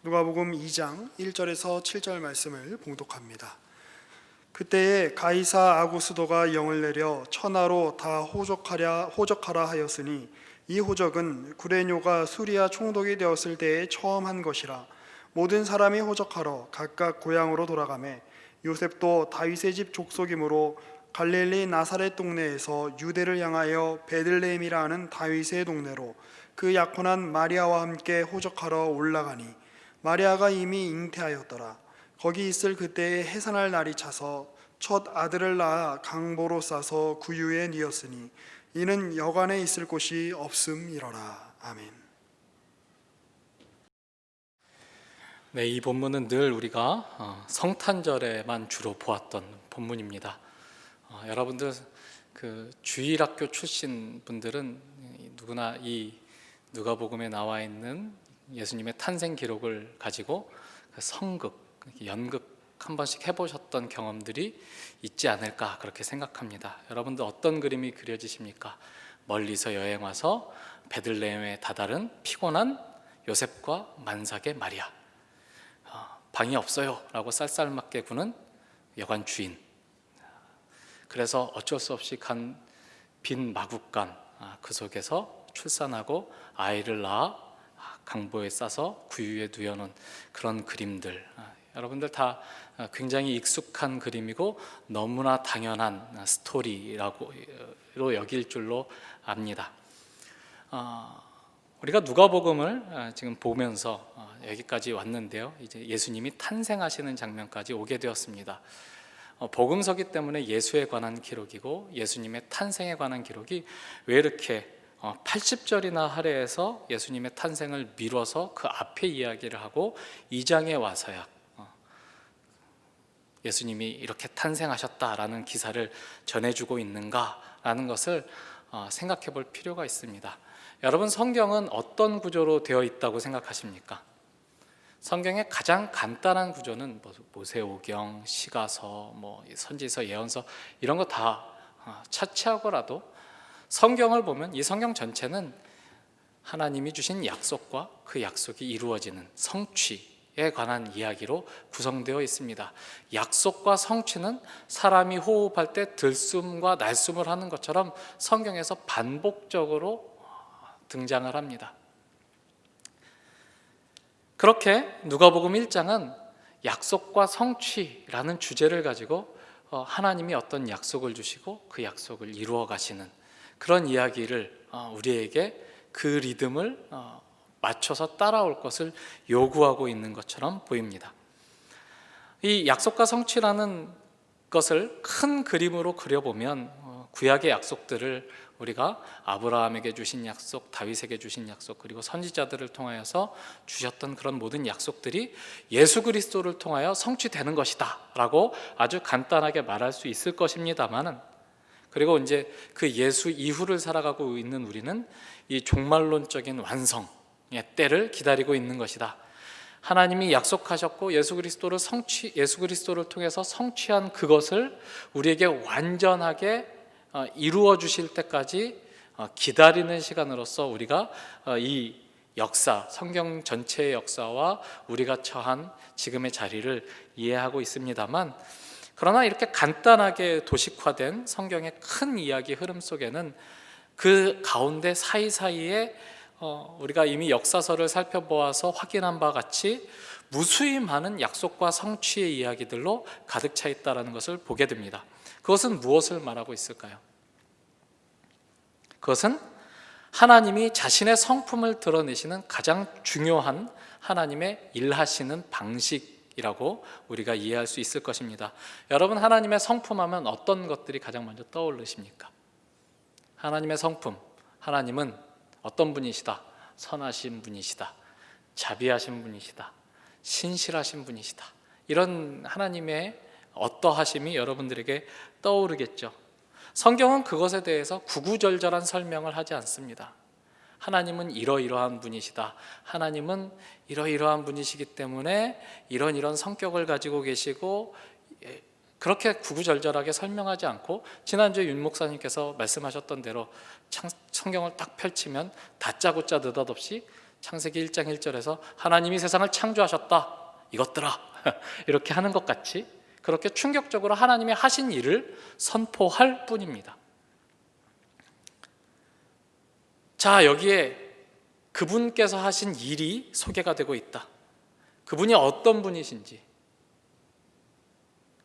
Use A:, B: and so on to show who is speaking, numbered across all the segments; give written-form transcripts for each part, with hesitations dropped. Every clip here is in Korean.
A: 누가복음 2장 1절에서 7절 말씀을 봉독합니다. 그때에 가이사 아구스도가 영을 내려 천하로 다 호적하라 하였으니 이 호적은 구레뇨가 수리아 총독이 되었을 때에 처음 한 것이라. 모든 사람이 호적하러 각각 고향으로 돌아가매 요셉도 다윗의 집 족속이므로 갈릴리 나사렛 동네에서 유대를 향하여 베들레헴이라 하는 다윗의 동네로 그 약혼한 마리아와 함께 호적하러 올라가니 마리아가 이미 잉태하였더라. 거기 있을 그때에 해산할 날이 차서 첫 아들을 낳아 강보로 싸서 구유에 뉘었으니 이는 여관에 있을 곳이 없음이러라. 아멘.
B: 네, 이 본문은 늘 우리가 성탄절에만 주로 보았던 본문입니다. 여러분들 그 주일학교 출신 분들은 누구나 이 누가복음에 나와 있는 예수님의 탄생 기록을 가지고 성극, 연극 한 번씩 해보셨던 경험들이 있지 않을까 그렇게 생각합니다. 여러분들 어떤 그림이 그려지십니까? 멀리서 여행 와서 베들레헴에 다다른 피곤한 요셉과 만삭의 마리아, 방이 없어요 라고 쌀쌀맞게 구는 여관 주인, 그래서 어쩔 수 없이 간 빈 마국간, 그 속에서 출산하고 아이를 낳아 강보에 싸서 구유에 누여놓은 그런 그림들, 여러분들 다 굉장히 익숙한 그림이고 너무나 당연한 스토리라고 여길 줄로 압니다. 우리가 누가복음을 지금 보면서 여기까지 왔는데요, 이제 예수님이 탄생하시는 장면까지 오게 되었습니다. 복음서기 때문에 예수에 관한 기록이고 예수님의 탄생에 관한 기록이 왜 이렇게 80절이나 할애해서 예수님의 탄생을 미뤄서 그 앞에 이야기를 하고 2장에 와서야 예수님이 이렇게 탄생하셨다라는 기사를 전해주고 있는가라는 것을 생각해 볼 필요가 있습니다. 여러분, 성경은 어떤 구조로 되어 있다고 생각하십니까? 성경의 가장 간단한 구조는 모세오경, 시가서, 선지서, 예언서 이런 거 다 차치하고라도 성경을 보면 이 성경 전체는 하나님이 주신 약속과 그 약속이 이루어지는 성취에 관한 이야기로 구성되어 있습니다. 약속과 성취는 사람이 호흡할 때 들숨과 날숨을 하는 것처럼 성경에서 반복적으로 등장을 합니다. 그렇게 누가복음 1장은 약속과 성취라는 주제를 가지고 하나님이 어떤 약속을 주시고 그 약속을 이루어 가시는 그런 이야기를 우리에게 그 리듬을 맞춰서 따라올 것을 요구하고 있는 것처럼 보입니다. 이 약속과 성취라는 것을 큰 그림으로 그려보면 구약의 약속들을 우리가 아브라함에게 주신 약속, 다윗에게 주신 약속, 그리고 선지자들을 통하여서 주셨던 그런 모든 약속들이 예수 그리스도를 통하여 성취되는 것이다 라고 아주 간단하게 말할 수 있을 것입니다만은, 그리고 이제 그 예수 이후를 살아가고 있는 우리는 이 종말론적인 완성의 때를 기다리고 있는 것이다. 하나님이 약속하셨고 예수 그리스도를 통해서 성취한 그것을 우리에게 완전하게 이루어 주실 때까지 기다리는 시간으로서 우리가 이 역사, 성경 전체의 역사와 우리가 처한 지금의 자리를 이해하고 있습니다만, 그러나 이렇게 간단하게 도식화된 성경의 큰 이야기 흐름 속에는 그 가운데 사이사이에 우리가 이미 역사서를 살펴보아서 확인한 바와 같이 무수히 많은 약속과 성취의 이야기들로 가득 차 있다는 것을 보게 됩니다. 그것은 무엇을 말하고 있을까요? 그것은 하나님이 자신의 성품을 드러내시는 가장 중요한 하나님의 일하시는 방식이라고 우리가 이해할 수 있을 것입니다. 여러분, 하나님의 성품하면 어떤 것들이 가장 먼저 떠오르십니까? 하나님의 성품, 하나님은 어떤 분이시다? 선하신 분이시다, 자비하신 분이시다, 신실하신 분이시다. 이런 하나님의 어떠하심이 여러분들에게 떠오르겠죠. 성경은 그것에 대해서 구구절절한 설명을 하지 않습니다. 하나님은 이러이러한 분이시다, 하나님은 이러이러한 분이시기 때문에 이런 성격을 가지고 계시고, 그렇게 구구절절하게 설명하지 않고 지난주에 윤 목사님께서 말씀하셨던 대로 성경을 딱 펼치면 다짜고짜 느닷없이 창세기 1장 1절에서 하나님이 세상을 창조하셨다 이것들아 이렇게 하는 것 같이 그렇게 충격적으로 하나님이 하신 일을 선포할 뿐입니다. 자, 여기에 그분께서 하신 일이 소개가 되고 있다. 그분이 어떤 분이신지,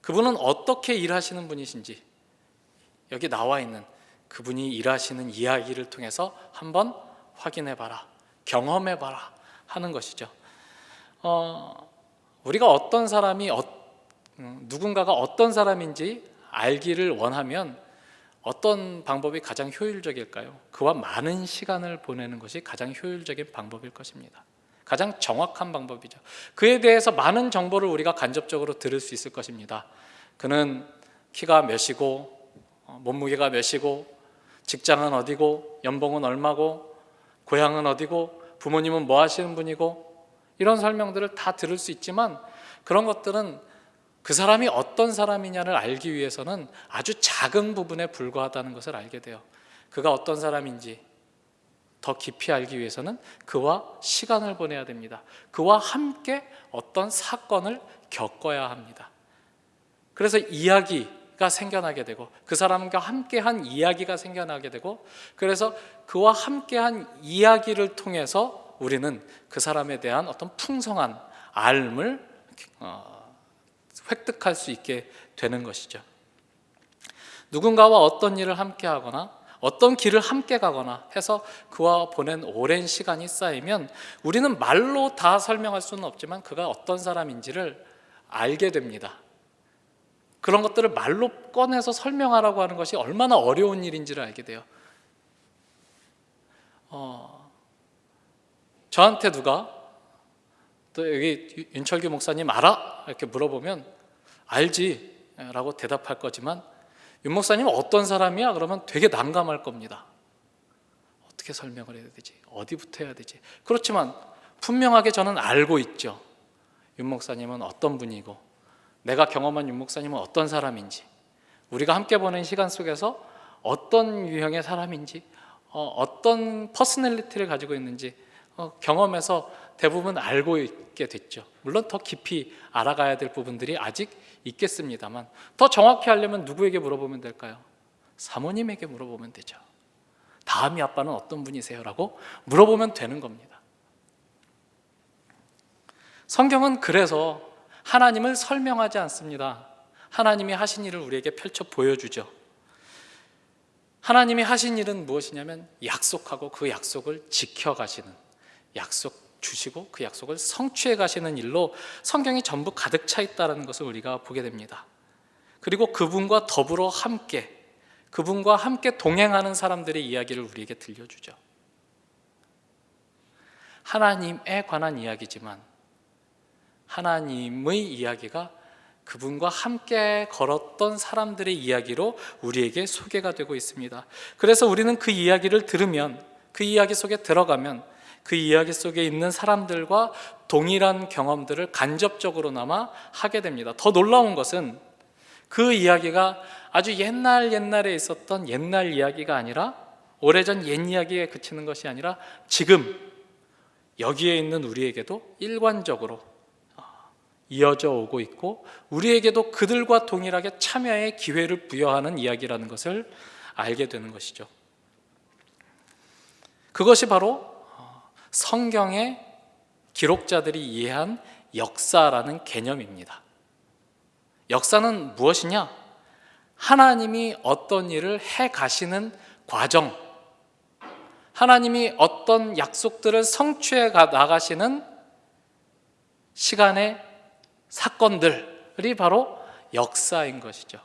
B: 그분은 어떻게 일하시는 분이신지 여기 나와 있는 그분이 일하시는 이야기를 통해서 한번 확인해봐라, 경험해봐라 하는 것이죠. 우리가 어떤 사람이 누군가가 어떤 사람인지 알기를 원하면 어떤 방법이 가장 효율적일까요? 그와 많은 시간을 보내는 것이 가장 효율적인 방법일 것입니다. 가장 정확한 방법이죠. 그에 대해서 많은 정보를 우리가 간접적으로 들을 수 있을 것입니다. 그는 키가 몇이고 몸무게가 몇이고 직장은 어디고 연봉은 얼마고 고향은 어디고 부모님은 뭐 하시는 분이고 이런 설명들을 다 들을 수 있지만 그런 것들은 그 사람이 어떤 사람이냐를 알기 위해서는 아주 작은 부분에 불과하다는 것을 알게 돼요. 그가 어떤 사람인지 더 깊이 알기 위해서는 그와 시간을 보내야 됩니다. 그와 함께 어떤 사건을 겪어야 합니다. 그래서 이야기가 생겨나게 되고 그 사람과 함께한 이야기가 생겨나게 되고 그래서 그와 함께한 이야기를 통해서 우리는 그 사람에 대한 어떤 풍성한 알을 획득할 수 있게 되는 것이죠. 누군가와 어떤 일을 함께 하거나 어떤 길을 함께 가거나 해서 그와 보낸 오랜 시간이 쌓이면 우리는 말로 다 설명할 수는 없지만 그가 어떤 사람인지를 알게 됩니다. 그런 것들을 말로 꺼내서 설명하라고 하는 것이 얼마나 어려운 일인지를 알게 돼요. 저한테 누가 또 여기 윤철규 목사님 알아? 이렇게 물어보면 알지 라고 대답할 거지만 윤 목사님은 어떤 사람이야? 그러면 되게 난감할 겁니다. 어떻게 설명을 해야 되지? 어디부터 해야 되지? 그렇지만 분명하게 저는 알고 있죠. 윤 목사님은 어떤 분이고 내가 경험한 윤 목사님은 어떤 사람인지 우리가 함께 보낸 시간 속에서 어떤 유형의 사람인지 어떤 퍼스널리티를 가지고 있는지 경험해서 대부분 알고 있게 됐죠. 물론 더 깊이 알아가야 될 부분들이 아직 있겠습니다만 더 정확히 하려면 누구에게 물어보면 될까요? 사모님에게 물어보면 되죠. 다음이 아빠는 어떤 분이세요? 라고 물어보면 되는 겁니다. 성경은 그래서 하나님을 설명하지 않습니다. 하나님이 하신 일을 우리에게 펼쳐 보여주죠. 하나님이 하신 일은 무엇이냐면 약속하고 그 약속을 지켜가시는, 약속 주시고 그 약속을 성취해 가시는 일로 성경이 전부 가득 차 있다는 것을 우리가 보게 됩니다. 그리고 그분과 더불어 함께, 그분과 함께 동행하는 사람들의 이야기를 우리에게 들려주죠. 하나님에 관한 이야기지만 하나님의 이야기가 그분과 함께 걸었던 사람들의 이야기로 우리에게 소개가 되고 있습니다. 그래서 우리는 그 이야기를 들으면, 그 이야기 속에 들어가면 그 이야기 속에 있는 사람들과 동일한 경험들을 간접적으로나마 하게 됩니다. 더 놀라운 것은 그 이야기가 아주 옛날에 있었던 옛날 이야기가 아니라 오래전 옛 이야기에 그치는 것이 아니라 지금 여기에 있는 우리에게도 일관적으로 이어져 오고 있고 우리에게도 그들과 동일하게 참여의 기회를 부여하는 이야기라는 것을 알게 되는 것이죠. 그것이 바로 성경의 기록자들이 이해한 역사라는 개념입니다. 역사는 무엇이냐? 하나님이 어떤 일을 해 가시는 과정, 하나님이 어떤 약속들을 성취해 나가시는 시간의 사건들이 바로 역사인 것이죠.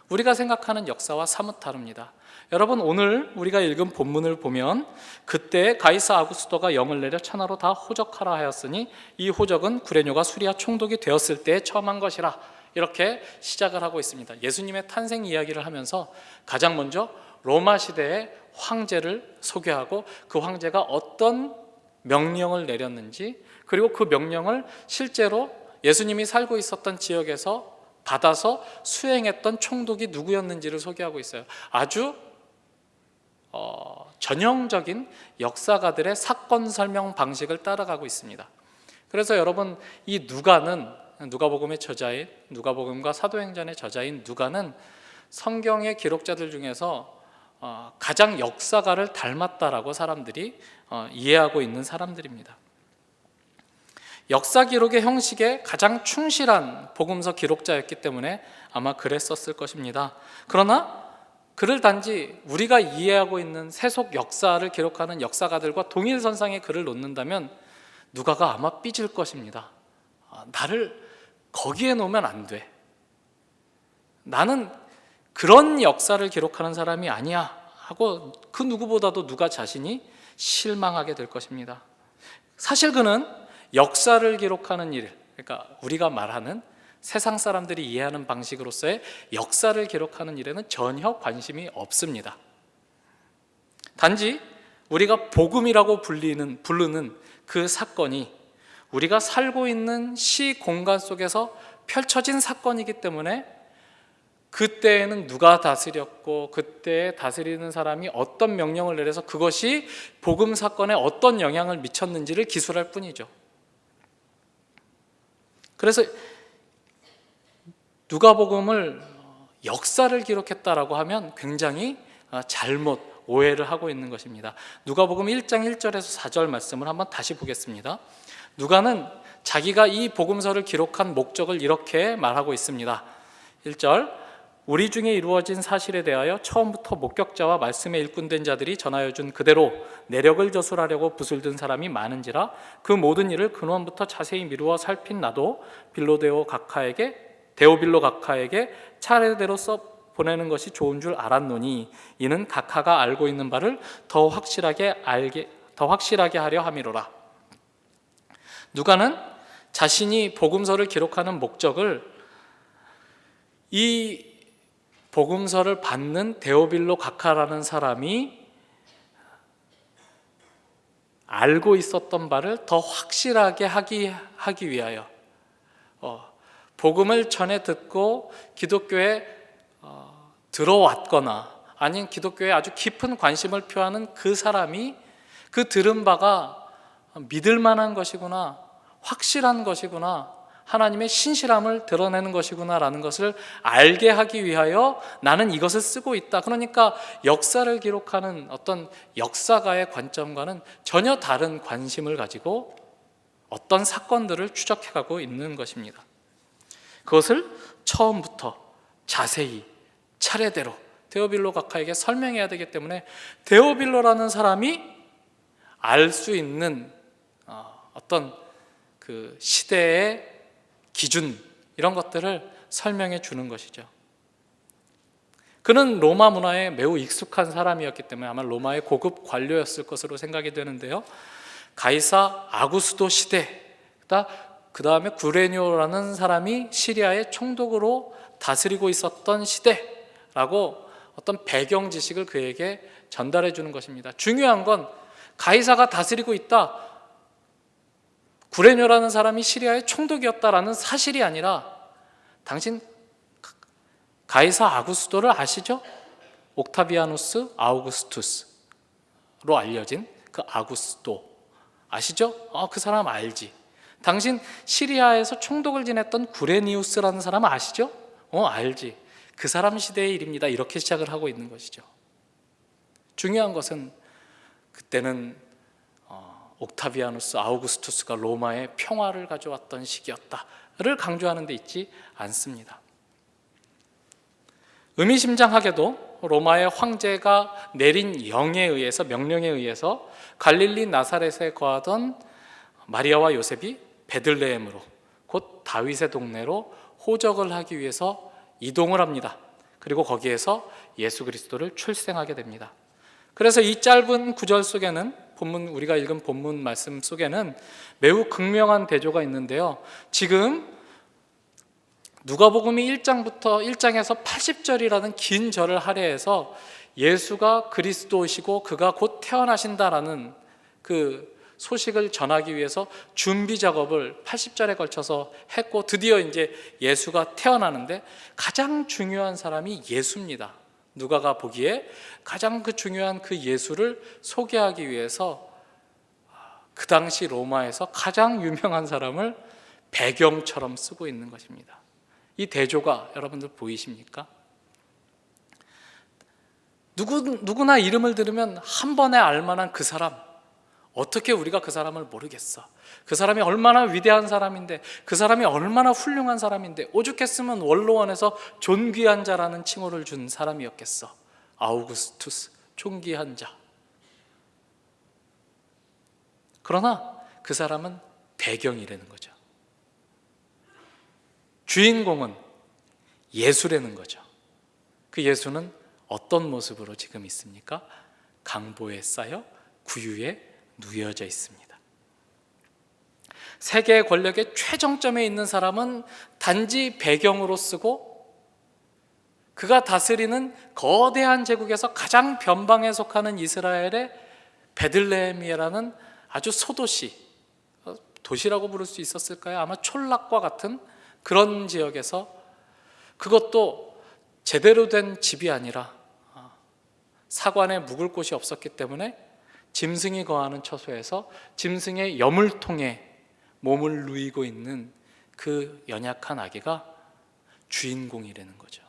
B: 우리가 생각하는 역사와 사뭇 다릅니다. 여러분, 오늘 우리가 읽은 본문을 보면 그때 가이사 아구스도가 영을 내려 천하로 다 호적하라 하였으니 이 호적은 구레뇨가 수리아 총독이 되었을 때에 처음 한 것이라, 이렇게 시작을 하고 있습니다. 예수님의 탄생 이야기를 하면서 가장 먼저 로마 시대의 황제를 소개하고 그 황제가 어떤 명령을 내렸는지, 그리고 그 명령을 실제로 예수님이 살고 있었던 지역에서 받아서 수행했던 총독이 누구였는지를 소개하고 있어요. 아주 전형적인 역사가들의 사건 설명 방식을 따라가고 있습니다. 그래서 여러분, 이 누가는, 누가복음의 저자인, 누가복음과 사도행전의 저자인 누가는 성경의 기록자들 중에서 가장 역사가를 닮았다라고 사람들이 이해하고 있는 사람들입니다. 역사 기록의 형식에 가장 충실한 복음서 기록자였기 때문에 아마 그랬었을 것입니다. 그러나 그를 단지 우리가 이해하고 있는 세속 역사를 기록하는 역사가들과 동일선상에 그를 놓는다면 누가가 아마 삐질 것입니다. 나를 거기에 놓으면 안 돼. 나는 그런 역사를 기록하는 사람이 아니야 하고 그 누구보다도 누가 자신이 실망하게 될 것입니다. 사실 그는 역사를 기록하는 일, 그러니까 우리가 말하는 세상 사람들이 이해하는 방식으로서의 역사를 기록하는 일에는 전혀 관심이 없습니다. 단지 우리가 복음이라고 부르는 그 사건이 우리가 살고 있는 시 공간 속에서 펼쳐진 사건이기 때문에 그때에는 누가 다스렸고 그때 다스리는 사람이 어떤 명령을 내려서 그것이 복음 사건에 어떤 영향을 미쳤는지를 기술할 뿐이죠. 그래서 누가복음을 역사를 기록했다라고 하면 굉장히 잘못 오해를 하고 있는 것입니다. 누가복음 1장 1절에서 4절 말씀을 한번 다시 보겠습니다. 누가는 자기가 이 복음서를 기록한 목적을 이렇게 말하고 있습니다. 1절, 우리 중에 이루어진 사실에 대하여 처음부터 목격자와 말씀에 일꾼된 자들이 전하여 준 그대로 내력을 저술하려고 붓을 든 사람이 많은지라 그 모든 일을 근원부터 자세히 미루어 살핀 나도 데오빌로 각하에게 차례대로 써 보내는 것이 좋은 줄 알았노니 이는 각하가 알고 있는 바를 더 확실하게 하려 함이로라. 누가는 자신이 복음서를 기록하는 목적을 이 복음서를 받는 데오빌로 각하라는 사람이 알고 있었던 바를 더 확실하게 하기 위하여 복음을 전해 듣고 기독교에 들어왔거나 아니면 기독교에 아주 깊은 관심을 표하는 그 사람이 그 들은 바가 믿을 만한 것이구나, 확실한 것이구나, 하나님의 신실함을 드러내는 것이구나라는 것을 알게 하기 위하여 나는 이것을 쓰고 있다. 그러니까 역사를 기록하는 어떤 역사가의 관점과는 전혀 다른 관심을 가지고 어떤 사건들을 추적해가고 있는 것입니다. 그것을 처음부터 자세히 차례대로 데오빌로 각하에게 설명해야 되기 때문에 데오빌로라는 사람이 알 수 있는 어떤 그 시대의 기준, 이런 것들을 설명해 주는 것이죠. 그는 로마 문화에 매우 익숙한 사람이었기 때문에 아마 로마의 고급 관료였을 것으로 생각이 되는데요. 가이사 아구스도 시대, 그 다음에 구레뇨라는 사람이 시리아의 총독으로 다스리고 있었던 시대라고 어떤 배경 지식을 그에게 전달해 주는 것입니다. 중요한 건 가이사가 다스리고 있다, 구레뇨라는 사람이 시리아의 총독이었다라는 사실이 아니라 당신 가이사 아구스도를 아시죠? 옥타비아누스 아우구스투스로 알려진 그 아구스도 아시죠? 그 사람 알지. 당신 시리아에서 총독을 지냈던 구레니우스라는 사람 아시죠? 알지. 그 사람 시대의 일입니다. 이렇게 시작을 하고 있는 것이죠. 중요한 것은 그때는 옥타비아누스 아우구스투스가 로마의 평화를 가져왔던 시기였다를 강조하는 데 있지 않습니다. 의미심장하게도 로마의 황제가 내린 명령에 의해서 갈릴리 나사렛에 거하던 마리아와 요셉이 베들레헴으로, 곧 다윗의 동네로 호적을 하기 위해서 이동을 합니다. 그리고 거기에서 예수 그리스도를 출생하게 됩니다. 그래서 이 짧은 구절 속에는 우리가 읽은 본문 말씀 속에는 매우 극명한 대조가 있는데요. 지금 누가복음이 1장에서 80절이라는 긴 절을 할애해서 예수가 그리스도이시고 그가 곧 태어나신다라는 그 소식을 전하기 위해서 준비 작업을 80절에 걸쳐서 했고 드디어 이제 예수가 태어나는데 가장 중요한 사람이 예수입니다. 누가가 보기에 가장 그 중요한 그 예수를 소개하기 위해서 그 당시 로마에서 가장 유명한 사람을 배경처럼 쓰고 있는 것입니다. 이 대조가 여러분들 보이십니까? 누구나 이름을 들으면 한 번에 알만한 그 사람, 어떻게 우리가 그 사람을 모르겠어? 그 사람이 얼마나 위대한 사람인데, 그 사람이 얼마나 훌륭한 사람인데, 오죽했으면 원로원에서 존귀한 자라는 칭호를 준 사람이었겠어. 아우구스투스, 존귀한 자. 그러나 그 사람은 배경이라는 거죠. 주인공은 예수라는 거죠. 그 예수는 어떤 모습으로 지금 있습니까? 강보에 쌓여 구유에 누여져 있습니다. 세계의 권력의 최정점에 있는 사람은 단지 배경으로 쓰고, 그가 다스리는 거대한 제국에서 가장 변방에 속하는 이스라엘의 베들레헴이라는 아주 소도시, 도시라고 부를 수 있었을까요? 아마 촌락과 같은 그런 지역에서, 그것도 제대로 된 집이 아니라 사관에 묵을 곳이 없었기 때문에 짐승이 거하는 처소에서 짐승의 여물통에 몸을 누이고 있는 그 연약한 아기가 주인공이라는 거죠.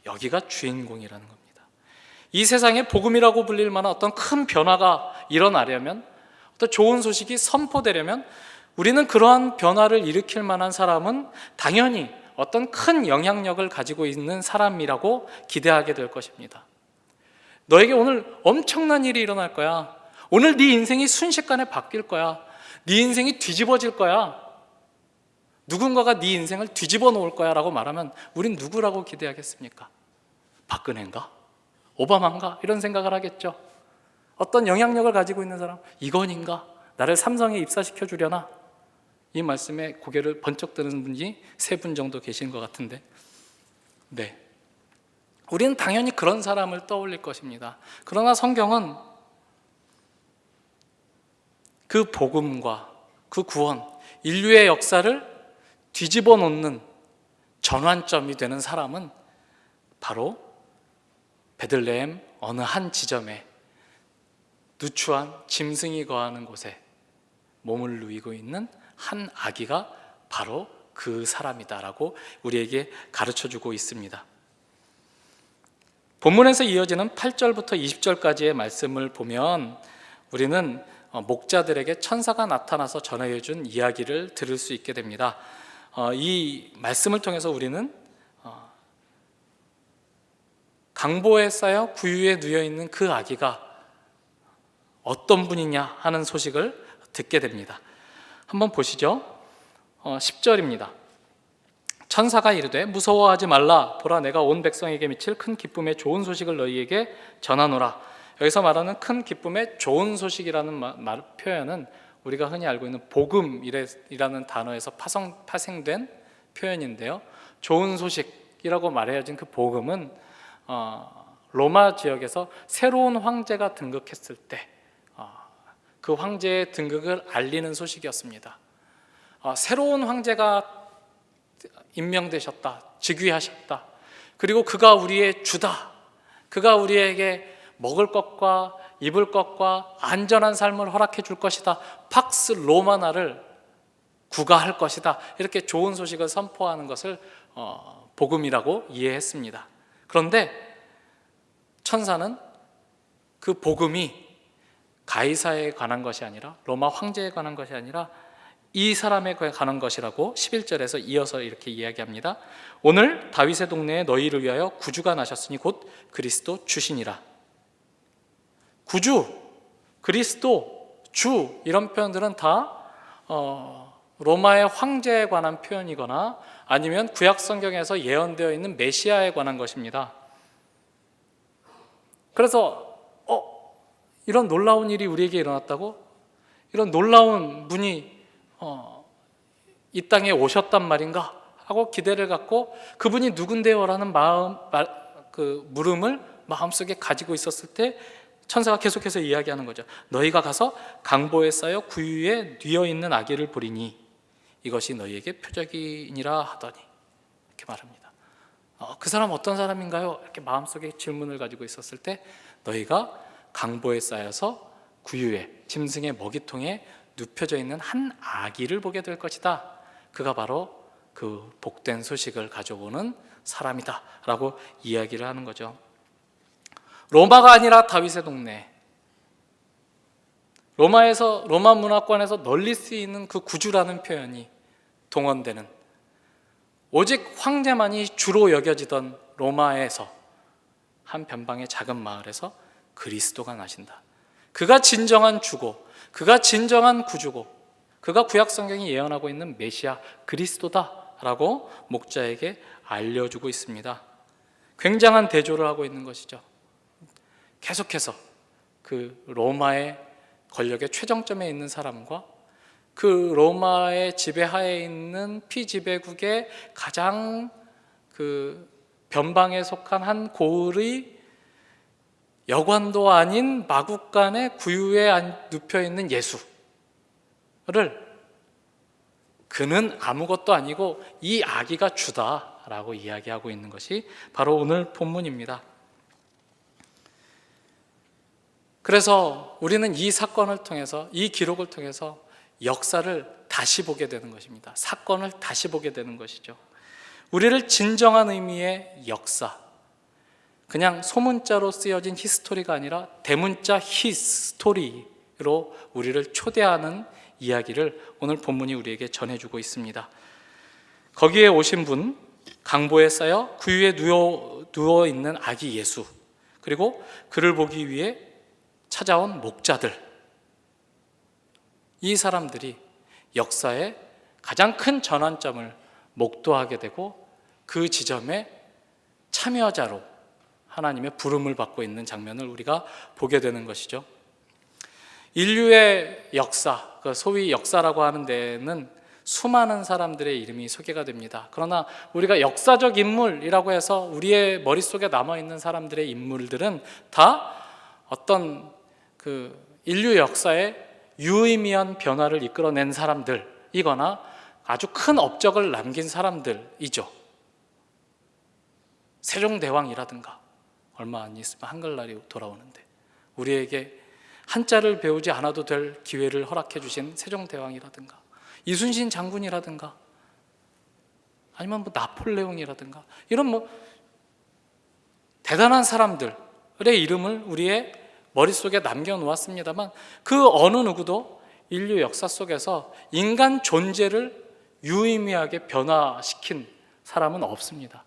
B: 여기가 주인공이라는 겁니다. 이 세상에 복음이라고 불릴 만한 어떤 큰 변화가 일어나려면, 어떤 좋은 소식이 선포되려면, 우리는 그러한 변화를 일으킬 만한 사람은 당연히 어떤 큰 영향력을 가지고 있는 사람이라고 기대하게 될 것입니다. 너에게 오늘 엄청난 일이 일어날 거야. 오늘 네 인생이 순식간에 바뀔 거야. 네 인생이 뒤집어질 거야. 누군가가 네 인생을 뒤집어 놓을 거야 라고 말하면 우린 누구라고 기대하겠습니까? 박근혜인가? 오바마인가? 이런 생각을 하겠죠. 어떤 영향력을 가지고 있는 사람, 이건인가? 나를 삼성에 입사시켜 주려나? 이 말씀에 고개를 번쩍 드는 분이 3분 정도 계신 것 같은데, 네, 우리는 당연히 그런 사람을 떠올릴 것입니다. 그러나 성경은 그 복음과 그 구원, 인류의 역사를 뒤집어 놓는 전환점이 되는 사람은 바로 베들레헴 어느 한 지점에 누추한 짐승이 거하는 곳에 몸을 누이고 있는 한 아기가 바로 그 사람이다라고 우리에게 가르쳐주고 있습니다. 본문에서 이어지는 8절부터 20절까지의 말씀을 보면 우리는 목자들에게 천사가 나타나서 전해준 이야기를 들을 수 있게 됩니다. 이 말씀을 통해서 우리는 강보에 쌓여 구유에 누여있는 그 아기가 어떤 분이냐 하는 소식을 듣게 됩니다. 한번 보시죠. 10절입니다. 천사가 이르되 무서워하지 말라. 보라, 내가 온 백성에게 미칠 큰 기쁨의 좋은 소식을 너희에게 전하노라. 여기서 말하는 큰 기쁨의 좋은 소식이라는 표현은 우리가 흔히 알고 있는 복음이라는 단어에서 파생된 표현인데요, 좋은 소식이라고 말해야진 그 복음은 로마 지역에서 새로운 황제가 등극했을 때 그 황제의 등극을 알리는 소식이었습니다. 새로운 황제가 임명되셨다, 즉위하셨다, 그리고 그가 우리의 주다, 그가 우리에게 먹을 것과 입을 것과 안전한 삶을 허락해 줄 것이다, 팍스 로마나를 구가할 것이다, 이렇게 좋은 소식을 선포하는 것을 복음이라고 이해했습니다. 그런데 천사는 그 복음이 가이사에 관한 것이 아니라, 로마 황제에 관한 것이 아니라 이 사람에 관한 것이라고 11절에서 이어서 이렇게 이야기합니다. 오늘 다윗의 동네에 너희를 위하여 구주가 나셨으니 곧 그리스도 주시니라. 구주, 그리스도, 주, 이런 표현들은 다 로마의 황제에 관한 표현이거나 아니면 구약 성경에서 예언되어 있는 메시아에 관한 것입니다. 그래서 이런 놀라운 일이 우리에게 일어났다고? 이런 놀라운 분이 이 땅에 오셨단 말인가? 하고 기대를 갖고 그분이 누군데요? 라는 물음을 마음속에 가지고 있었을 때 천사가 계속해서 이야기하는 거죠. 너희가 가서 강보에 쌓여 구유에 뉘어있는 아기를 보리니 이것이 너희에게 표적이니라 하더니, 이렇게 말합니다. 그 사람 어떤 사람인가요? 이렇게 마음속에 질문을 가지고 있었을 때 너희가 강보에 쌓여서 구유에 짐승의 먹이통에 눕혀져 있는 한 아기를 보게 될 것이다. 그가 바로 그 복된 소식을 가져오는 사람이다 라고 이야기를 하는 거죠. 로마가 아니라 다윗의 동네, 로마 문화권에서 널리 쓰이는 그 구주라는 표현이 동원되는, 오직 황제만이 주로 여겨지던 로마에서 한 변방의 작은 마을에서 그리스도가 나신다. 그가 진정한 주고, 그가 진정한 구주고, 그가 구약 성경이 예언하고 있는 메시아 그리스도다라고 목자에게 알려주고 있습니다. 굉장한 대조를 하고 있는 것이죠. 계속해서 그 로마의 권력의 최정점에 있는 사람과 그 로마의 지배하에 있는 피지배국의 가장 그 변방에 속한 한 고을의 여관도 아닌 마국간의 구유에 눕혀 있는 예수를, 그는 아무것도 아니고 이 아기가 주다라고 이야기하고 있는 것이 바로 오늘 본문입니다. 그래서 우리는 이 사건을 통해서, 이 기록을 통해서 역사를 다시 보게 되는 것입니다. 사건을 다시 보게 되는 것이죠. 우리를 진정한 의미의 역사, 그냥 소문자로 쓰여진 히스토리가 아니라 대문자 히스토리로 우리를 초대하는 이야기를 오늘 본문이 우리에게 전해주고 있습니다. 거기에 오신 분, 강보에 쌓여 구유에 누워있는 아기 예수, 그리고 그를 보기 위해 찾아온 목자들, 이 사람들이 역사의 가장 큰 전환점을 목도하게 되고 그 지점에 참여자로 하나님의 부름을 받고 있는 장면을 우리가 보게 되는 것이죠. 인류의 역사, 소위 역사라고 하는 데는 수많은 사람들의 이름이 소개가 됩니다. 그러나 우리가 역사적 인물이라고 해서 우리의 머릿속에 남아있는 사람들의 인물들은 다 어떤 그 인류 역사에 유의미한 변화를 이끌어낸 사람들이거나 아주 큰 업적을 남긴 사람들이죠. 세종대왕이라든가, 얼마 안 있으면 한글날이 돌아오는데 우리에게 한자를 배우지 않아도 될 기회를 허락해 주신 세종대왕이라든가, 이순신 장군이라든가, 아니면 나폴레옹이라든가, 이런 대단한 사람들의 이름을 우리의 머릿속에 남겨놓았습니다만 그 어느 누구도 인류 역사 속에서 인간 존재를 유의미하게 변화시킨 사람은 없습니다.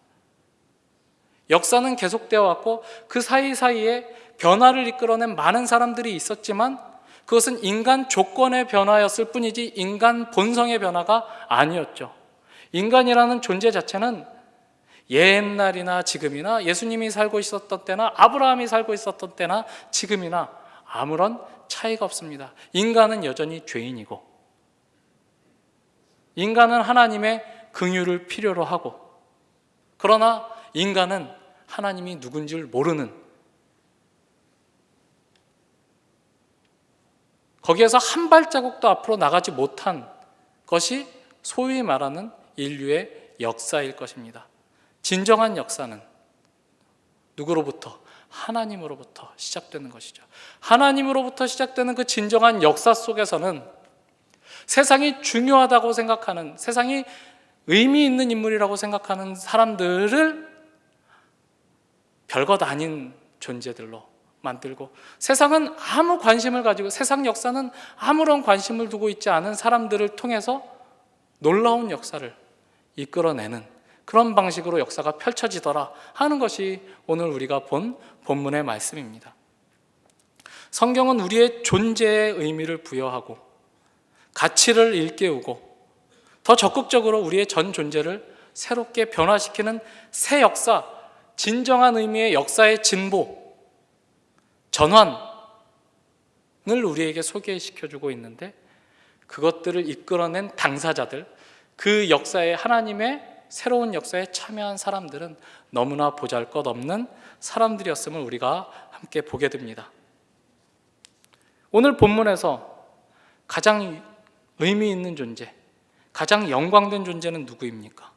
B: 역사는 계속되어 왔고 그 사이사이에 변화를 이끌어낸 많은 사람들이 있었지만 그것은 인간 조건의 변화였을 뿐이지 인간 본성의 변화가 아니었죠. 인간이라는 존재 자체는 옛날이나 지금이나 예수님이 살고 있었던 때나 아브라함이 살고 있었던 때나 지금이나 아무런 차이가 없습니다. 인간은 여전히 죄인이고, 인간은 하나님의 긍휼을 필요로 하고, 그러나 인간은 하나님이 누군지를 모르는, 거기에서 한 발자국도 앞으로 나가지 못한 것이 소위 말하는 인류의 역사일 것입니다. 진정한 역사는 누구로부터? 하나님으로부터 시작되는 것이죠. 하나님으로부터 시작되는 그 진정한 역사 속에서는 세상이 중요하다고 생각하는, 세상이 의미 있는 인물이라고 생각하는 사람들을 별것 아닌 존재들로 만들고, 세상은 아무 관심을 가지고, 세상 역사는 아무런 관심을 두고 있지 않은 사람들을 통해서 놀라운 역사를 이끌어내는 그런 방식으로 역사가 펼쳐지더라 하는 것이 오늘 우리가 본 본문의 말씀입니다. 성경은 우리의 존재의 의미를 부여하고 가치를 일깨우고 더 적극적으로 우리의 전 존재를 새롭게 변화시키는 새 역사, 진정한 의미의 역사의 진보, 전환을 우리에게 소개시켜주고 있는데, 그것들을 이끌어낸 당사자들, 그 역사에, 하나님의 새로운 역사에 참여한 사람들은 너무나 보잘것없는 사람들이었음을 우리가 함께 보게 됩니다. 오늘 본문에서 가장 의미 있는 존재, 가장 영광된 존재는 누구입니까?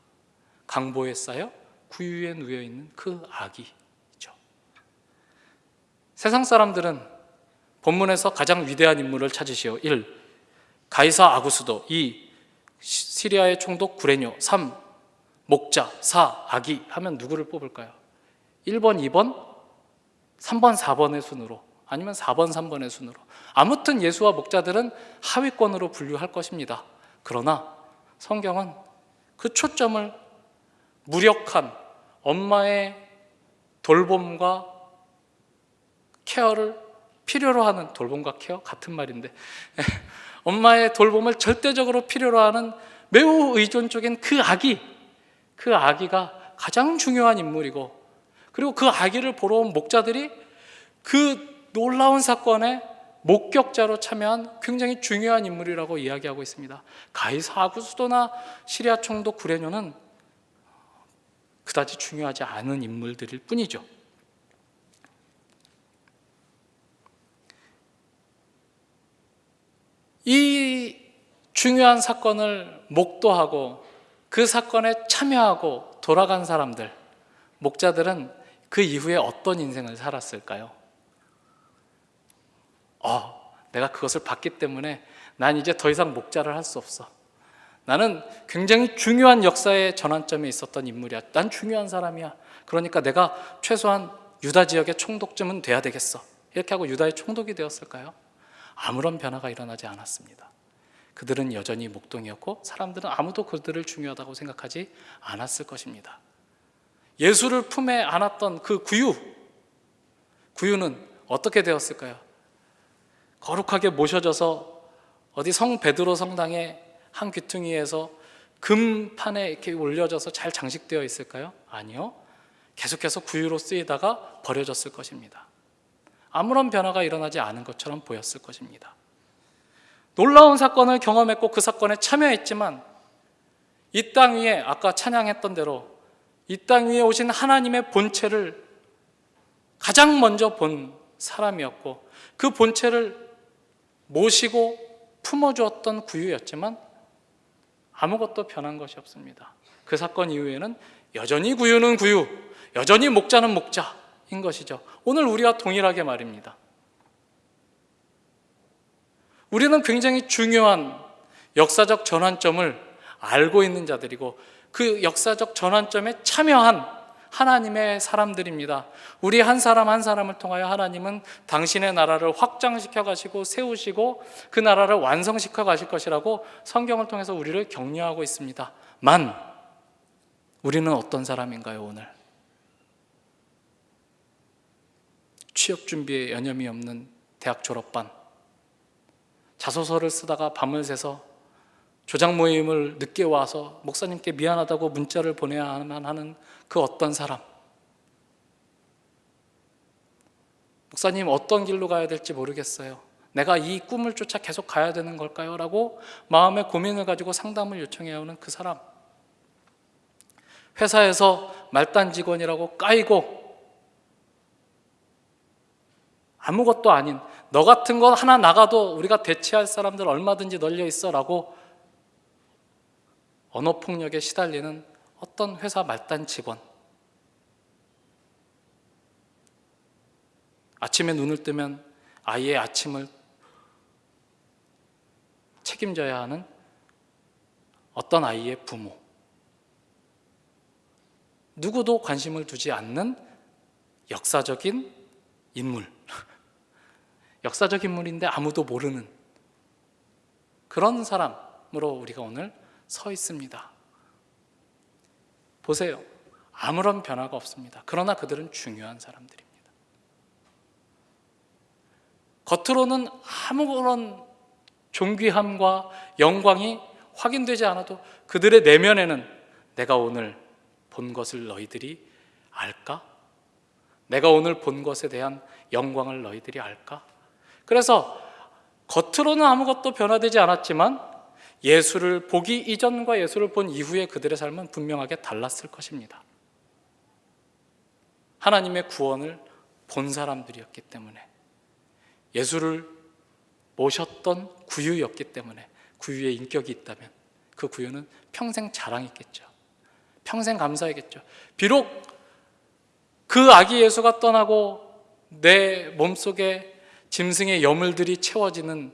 B: 강보에 쌓여 구유에 누여 있는 그 아기죠. 세상 사람들은 본문에서 가장 위대한 인물을 찾으시오. 1. 가이사 아구스도. 2. 시리아의 총독 구레뇨. 3. 목자. 4. 아기 하면 누구를 뽑을까요? 1번, 2번, 3번, 4번의 순으로, 아니면 4번, 3번의 순으로. 아무튼 예수와 목자들은 하위권으로 분류할 것입니다. 그러나 성경은 그 초점을 무력한 엄마의 돌봄과 케어를 필요로 하는, 돌봄과 케어 같은 말인데 엄마의 돌봄을 절대적으로 필요로 하는 매우 의존적인 그 아기가 가장 중요한 인물이고, 그리고 그 아기를 보러 온 목자들이 그 놀라운 사건의 목격자로 참여한 굉장히 중요한 인물이라고 이야기하고 있습니다. 가이사 아구스도나 시리아 총독 구레뇨는 그다지 중요하지 않은 인물들일 뿐이죠. 이 중요한 사건을 목도하고 그 사건에 참여하고 돌아간 사람들, 목자들은 그 이후에 어떤 인생을 살았을까요? 내가 그것을 봤기 때문에 난 이제 더 이상 목자를 할 수 없어. 나는 굉장히 중요한 역사의 전환점에 있었던 인물이야. 난 중요한 사람이야. 그러니까 내가 최소한 유다 지역의 총독쯤은 돼야 되겠어. 이렇게 하고 유다의 총독이 되었을까요? 아무런 변화가 일어나지 않았습니다. 그들은 여전히 목동이었고 사람들은 아무도 그들을 중요하다고 생각하지 않았을 것입니다. 예수를 품에 안았던 그 구유는 어떻게 되었을까요? 거룩하게 모셔져서 어디 성 베드로 성당의 한 귀퉁이에서 금판에 이렇게 올려져서 잘 장식되어 있을까요? 아니요. 계속해서 구유로 쓰이다가 버려졌을 것입니다. 아무런 변화가 일어나지 않은 것처럼 보였을 것입니다. 놀라운 사건을 경험했고 그 사건에 참여했지만 이 땅 위에, 아까 찬양했던 대로 이 땅 위에 오신 하나님의 본체를 가장 먼저 본 사람이었고 그 본체를 모시고 품어주었던 구유였지만 아무것도 변한 것이 없습니다. 그 사건 이후에는 여전히 구유는 구유, 여전히 목자는 목자인 것이죠. 오늘 우리와 동일하게 말입니다. 우리는 굉장히 중요한 역사적 전환점을 알고 있는 자들이고 그 역사적 전환점에 참여한 하나님의 사람들입니다. 우리 한 사람 한 사람을 통하여 하나님은 당신의 나라를 확장시켜 가시고 세우시고 그 나라를 완성시켜 가실 것이라고 성경을 통해서 우리를 격려하고 있습니다. 우리는 어떤 사람인가요? 오늘 취업 준비에 여념이 없는 대학 졸업반, 자소서를 쓰다가 밤을 새서 조장 모임을 늦게 와서 목사님께 미안하다고 문자를 보내야만 하는 그 어떤 사람, 목사님 어떤 길로 가야 될지 모르겠어요. 내가 이 꿈을 쫓아 계속 가야 되는 걸까요? 라고 마음의 고민을 가지고 상담을 요청해 오는 그 사람, 회사에서 말단 직원이라고 까이고 아무것도 아닌 너 같은 거 하나 나가도 우리가 대체할 사람들 얼마든지 널려 있어 라고 언어폭력에 시달리는 어떤 회사 말단 직원, 아침에 눈을 뜨면 아이의 아침을 책임져야 하는 어떤 아이의 부모, 누구도 관심을 두지 않는 역사적인 인물, 역사적 인물인데 아무도 모르는 그런 사람으로 우리가 오늘 서 있습니다. 보세요. 아무런 변화가 없습니다. 그러나 그들은 중요한 사람들입니다. 겉으로는 아무런 존귀함과 영광이 확인되지 않아도 그들의 내면에는 내가 오늘 본 것을 너희들이 알까? 내가 오늘 본 것에 대한 영광을 너희들이 알까? 그래서 겉으로는 아무것도 변화되지 않았지만 예수를 보기 이전과 예수를 본 이후의 그들의 삶은 분명하게 달랐을 것입니다. 하나님의 구원을 본 사람들이었기 때문에, 예수를 모셨던 구유였기 때문에, 구유의 인격이 있다면 그 구유는 평생 자랑했겠죠. 평생 감사하겠죠. 비록 그 아기 예수가 떠나고 내 몸속에 짐승의 여물들이 채워지는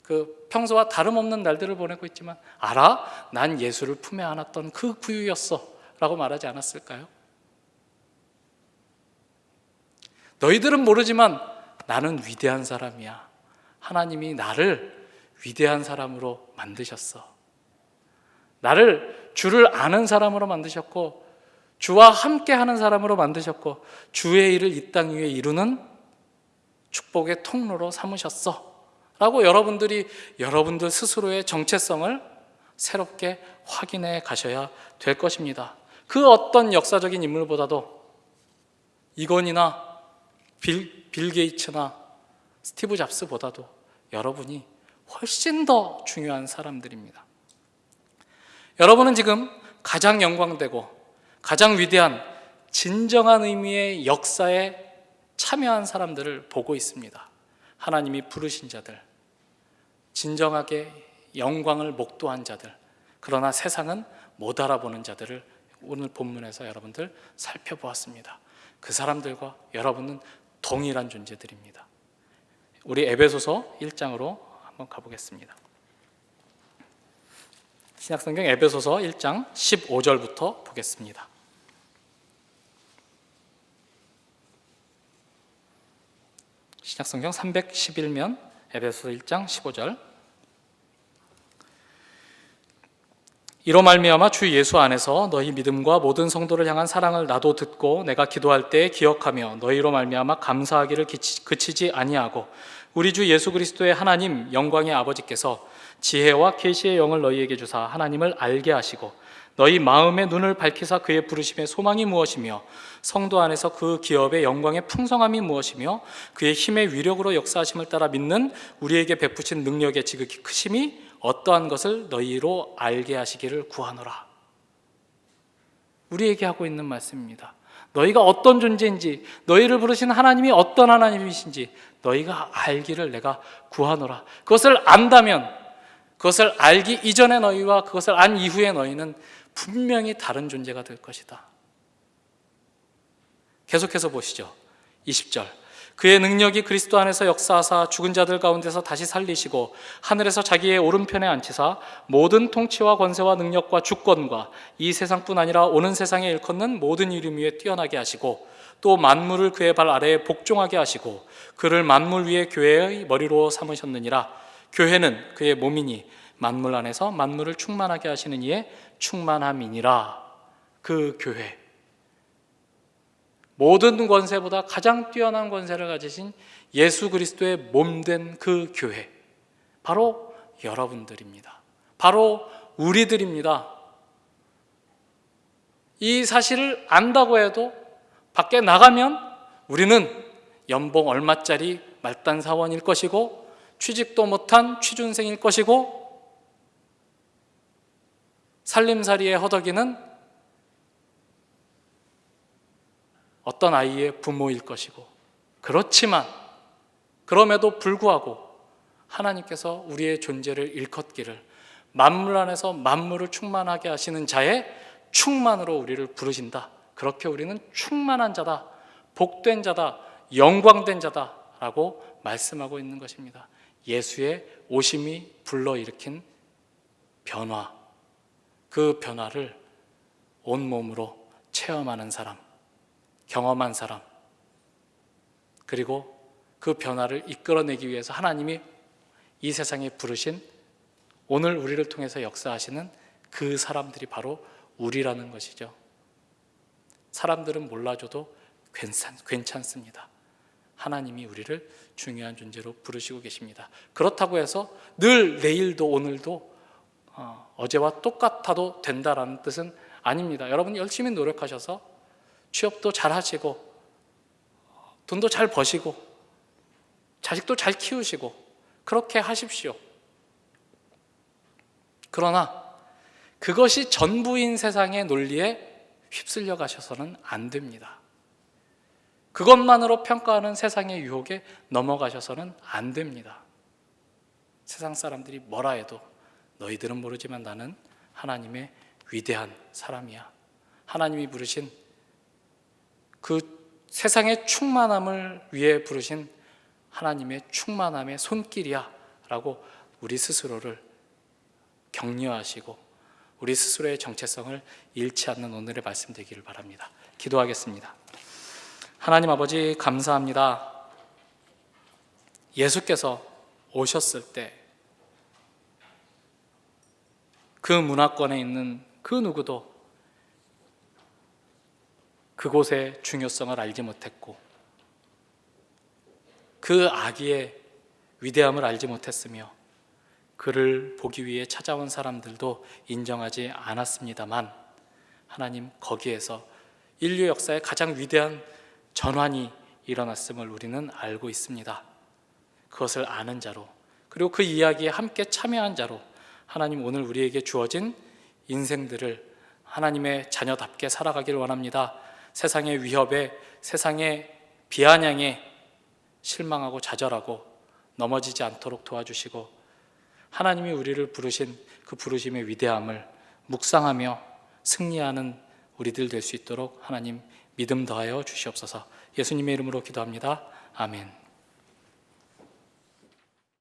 B: 그 평소와 다름없는 날들을 보내고 있지만, 알아? 난 예수를 품에 안았던 그 구유였어 라고 말하지 않았을까요? 너희들은 모르지만 나는 위대한 사람이야. 하나님이 나를 위대한 사람으로 만드셨어. 나를 주를 아는 사람으로 만드셨고, 주와 함께하는 사람으로 만드셨고, 주의 일을 이 땅 위에 이루는 축복의 통로로 삼으셨어 라고 여러분들 스스로의 정체성을 새롭게 확인해 가셔야 될 것입니다. 그 어떤 역사적인 인물보다도 이건이나 빌 게이츠나 스티브 잡스보다도 여러분이 훨씬 더 중요한 사람들입니다. 여러분은 지금 가장 영광되고 가장 위대한 진정한 의미의 역사에 참여한 사람들을 보고 있습니다. 하나님이 부르신 자들, 진정하게 영광을 목도한 자들, 그러나 세상은 못 알아보는 자들을 오늘 본문에서 여러분들 살펴보았습니다. 그 사람들과 여러분은 동일한 존재들입니다. 우리 에베소서 1장으로 한번 가보겠습니다. 신약성경 에베소서 1장 15절부터 보겠습니다. 신약성경 311면 에베소서 1장 15절. 이로 말미암아 주 예수 안에서 너희 믿음과 모든 성도를 향한 사랑을 나도 듣고 내가 기도할 때 기억하며 너희로 말미암아 감사하기를 그치지 아니하고, 우리 주 예수 그리스도의 하나님 영광의 아버지께서 지혜와 계시의 영을 너희에게 주사 하나님을 알게 하시고 너희 마음의 눈을 밝히사 그의 부르심의 소망이 무엇이며 성도 안에서 그 기업의 영광의 풍성함이 무엇이며 그의 힘의 위력으로 역사하심을 따라 믿는 우리에게 베푸신 능력의 지극히 크심이 어떠한 것을 너희로 알게 하시기를 구하노라. 우리에게 하고 있는 말씀입니다. 너희가 어떤 존재인지, 너희를 부르신 하나님이 어떤 하나님이신지 너희가 알기를 내가 구하노라. 그것을 안다면, 그것을 알기 이전의 너희와 그것을 안 이후의 너희는 분명히 다른 존재가 될 것이다. 계속해서 보시죠. 20절. 그의 능력이 그리스도 안에서 역사하사 죽은 자들 가운데서 다시 살리시고 하늘에서 자기의 오른편에 앉히사 모든 통치와 권세와 능력과 주권과 이 세상뿐 아니라 오는 세상에 일컫는 모든 이름 위에 뛰어나게 하시고 또 만물을 그의 발 아래에 복종하게 하시고 그를 만물 위에 교회의 머리로 삼으셨느니라. 교회는 그의 몸이니 만물 안에서 만물을 충만하게 하시는 이의 충만함이니라. 그 교회, 모든 권세보다 가장 뛰어난 권세를 가지신 예수 그리스도의 몸된 그 교회, 바로 여러분들입니다. 바로 우리들입니다. 이 사실을 안다고 해도 밖에 나가면 우리는 연봉 얼마짜리 말단 사원일 것이고 취직도 못한 취준생일 것이고 살림살이에 허덕이는 어떤 아이의 부모일 것이고, 그렇지만 그럼에도 불구하고 하나님께서 우리의 존재를 일컫기를 만물 안에서 만물을 충만하게 하시는 자의 충만으로 우리를 부르신다. 그렇게 우리는 충만한 자다, 복된 자다, 영광된 자다라고 말씀하고 있는 것입니다. 예수의 오심이 불러일으킨 변화, 그 변화를 온몸으로 체험하는 사람, 경험한 사람, 그리고 그 변화를 이끌어내기 위해서 하나님이 이 세상에 부르신, 오늘 우리를 통해서 역사하시는 그 사람들이 바로 우리라는 것이죠. 사람들은 몰라줘도 괜찮습니다. 하나님이 우리를 중요한 존재로 부르시고 계십니다. 그렇다고 해서 늘 내일도 오늘도 어제와 똑같아도 된다라는 뜻은 아닙니다. 여러분 열심히 노력하셔서 취업도 잘 하시고 돈도 잘 버시고 자식도 잘 키우시고 그렇게 하십시오. 그러나 그것이 전부인 세상의 논리에 휩쓸려 가셔서는 안 됩니다. 그것만으로 평가하는 세상의 유혹에 넘어가셔서는 안 됩니다. 세상 사람들이 뭐라 해도 너희들은 모르지만 나는 하나님의 위대한 사람이야. 하나님이 부르신 그 세상의 충만함을 위해 부르신 하나님의 충만함의 손길이야 라고 우리 스스로를 격려하시고 우리 스스로의 정체성을 잃지 않는 오늘의 말씀 되기를 바랍니다. 기도하겠습니다. 하나님 아버지, 감사합니다. 예수께서 오셨을 때 그 문화권에 있는 그 누구도 그곳의 중요성을 알지 못했고 그 아기의 위대함을 알지 못했으며 그를 보기 위해 찾아온 사람들도 인정하지 않았습니다만, 하나님, 거기에서 인류 역사의 가장 위대한 전환이 일어났음을 우리는 알고 있습니다. 그것을 아는 자로, 그리고 그 이야기에 함께 참여한 자로 하나님, 오늘 우리에게 주어진 인생들을 하나님의 자녀답게 살아가기를 원합니다. 세상의 위협에, 세상의 비아냥에 실망하고 좌절하고 넘어지지 않도록 도와주시고, 하나님이 우리를 부르신 그 부르심의 위대함을 묵상하며 승리하는 우리들 될 수 있도록 하나님 믿음 더하여 주시옵소서. 예수님의 이름으로 기도합니다. 아멘.